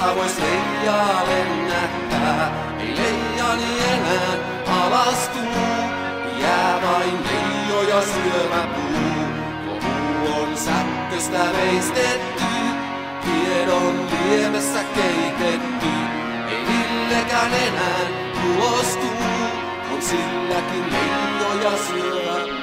jossa vois leijaa lennättää. Ei leijani enää alastuu, jää vain leijoja syövä puu. Kohu on sähköstä veistetty, tiedon liemessä keitetty. Ei millekään enää tulostuu, on silläkin leijoja syövä puu.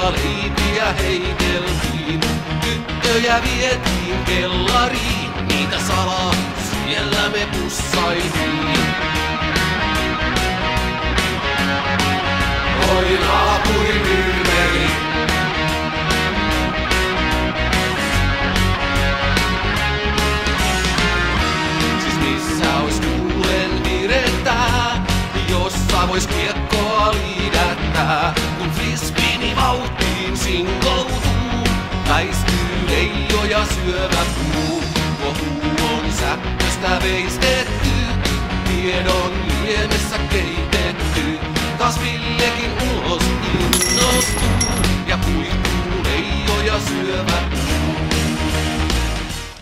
Leipiä heiteltiin, tyttöjä vietiin kellariin, niitä salaa siellä me pussailtiin. Oi naapuri myrmeli, siis missä ois tuulen virettää, jossa vois kiekkoa liidättää, kun frisbeeni vauhtiin sinkoutuu, väistyy leijoja syövä puu. Kohu on sähköstä veistetty, tiedon liemessä keitetty, taas Villekin